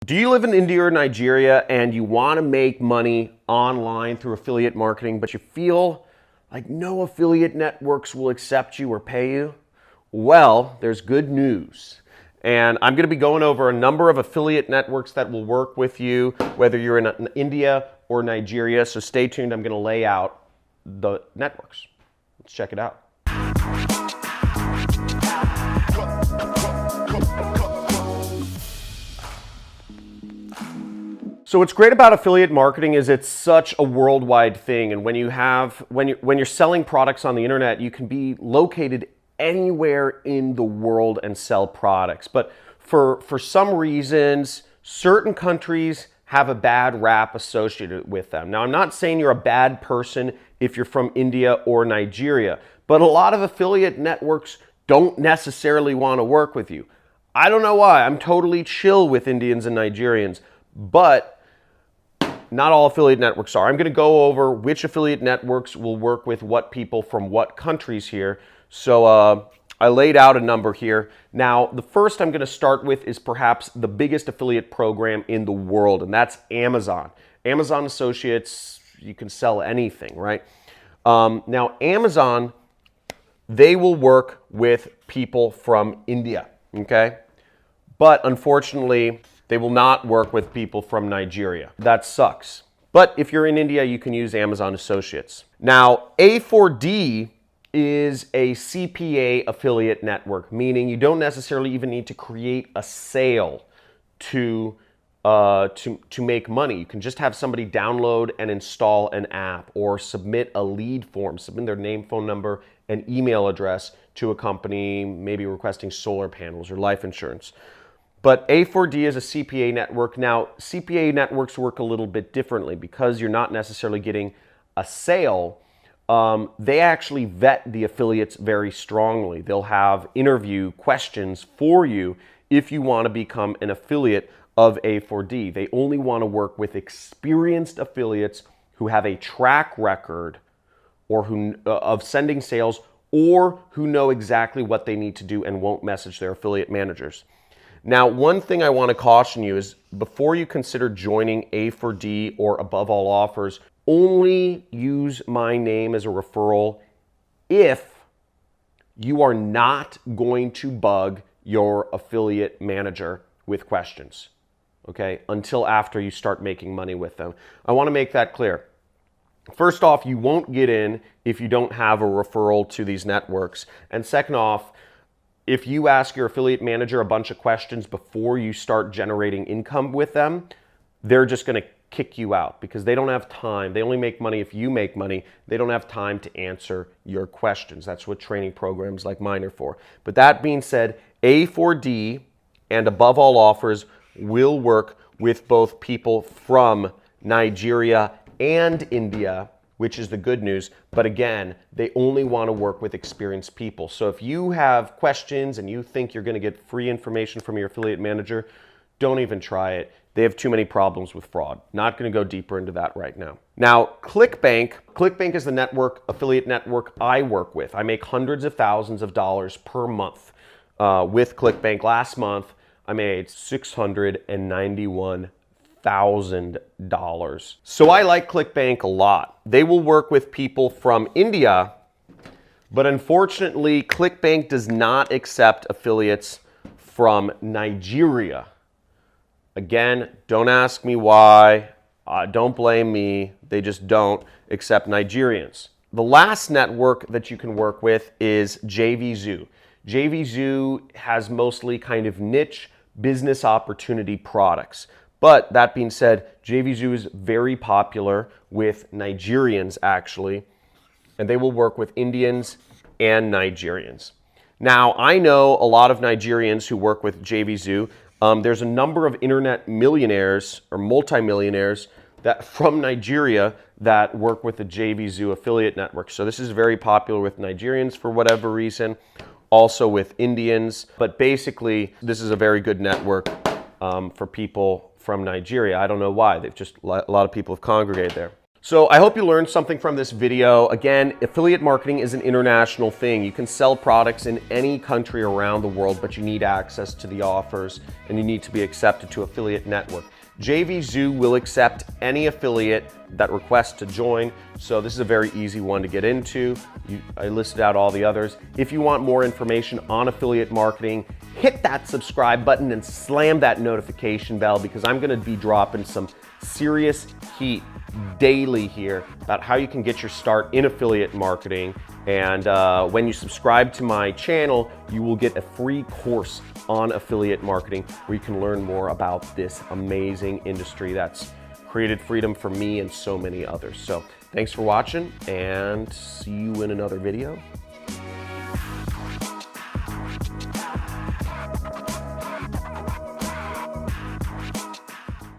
Do you live in India or Nigeria and you want to make money online through affiliate marketing, but you feel like no affiliate networks will accept you or pay you? Well, there's good news. And I'm going to be going over a number of affiliate networks that will work with you, whether you're in India or Nigeria. So stay tuned. I'm going to lay out the networks. Let's check it out. So what's great about affiliate marketing is it's such a worldwide thing, and when you're selling products on the internet, you can be located anywhere in the world and sell products. But for some reasons, certain countries have a bad rap associated with them. Now, I'm not saying you're a bad person if you're from India or Nigeria, but a lot of affiliate networks don't necessarily want to work with you. I don't know why. I'm totally chill with Indians and Nigerians, but not all affiliate networks are. I'm going to go over which affiliate networks will work with what people from what countries here. So I laid out a number here. Now, the first I'm going to start with is perhaps the biggest affiliate program in the world, and that's Amazon. Amazon Associates, you can sell anything, right? Now, Amazon, they will work with people from India, okay? But unfortunately, they will not work with people from Nigeria. That sucks. But if you're in India, you can use Amazon Associates. Now, A4D is a CPA affiliate network, meaning you don't necessarily even need to create a sale to make money. You can just have somebody download and install an app or submit a lead form, submit their name, phone number, and email address to a company, maybe requesting solar panels or life insurance. But A4D is a CPA network. Now, CPA networks work a little bit differently because you're not necessarily getting a sale. They actually vet the affiliates very strongly. They'll have interview questions for you if you want to become an affiliate of A4D. They only want to work with experienced affiliates who have a track record or of sending sales, or who know exactly what they need to do and won't message their affiliate managers. Now, one thing I want to caution you is before you consider joining A4D or Above All Offers, only use my name as a referral if you are not going to bug your affiliate manager with questions, okay, until after you start making money with them. I want to make that clear. First off, you won't get in if you don't have a referral to these networks. And second off, if you ask your affiliate manager a bunch of questions before you start generating income with them, they're just going to kick you out because they don't have time. They only make money if you make money. They don't have time to answer your questions. That's what training programs like mine are for. But that being said, A4D and Above All Offers will work with both people from Nigeria and India, which is the good news. But again, they only want to work with experienced people. So if you have questions and you think you're going to get free information from your affiliate manager, don't even try it. They have too many problems with fraud. Not going to go deeper into that right now. Now, ClickBank is the affiliate network I work with. I make hundreds of thousands of dollars per month with ClickBank. Last month, I made $691,000. So I like ClickBank a lot. They will work with people from India, but unfortunately, ClickBank does not accept affiliates from Nigeria. Again, don't ask me why. Don't blame me. They just don't accept Nigerians. The last network that you can work with is JVZoo. JVZoo has mostly kind of niche business opportunity products. But that being said, JVZoo is very popular with Nigerians actually, and they will work with Indians and Nigerians. Now, I know a lot of Nigerians who work with JVZoo. There's a number of internet millionaires or multimillionaires that from Nigeria that work with the JVZoo affiliate network. So this is very popular with Nigerians for whatever reason, also with Indians. But basically, this is a very good network for people from Nigeria. I don't know why. A lot of people have congregated there. So I hope you learned something from this video. Again, affiliate marketing is an international thing. You can sell products in any country around the world, but you need access to the offers and you need to be accepted to Affiliate Network. JVZoo will accept any affiliate that requests to join, so this is a very easy one to get into. I listed out all the others. If you want more information on affiliate marketing, hit that subscribe button and slam that notification bell, because I'm gonna be dropping some serious heat daily here about how you can get your start in affiliate marketing. And when you subscribe to my channel, you will get a free course on affiliate marketing where you can learn more about this amazing industry that's created freedom for me and so many others. So thanks for watching, and see you in another video.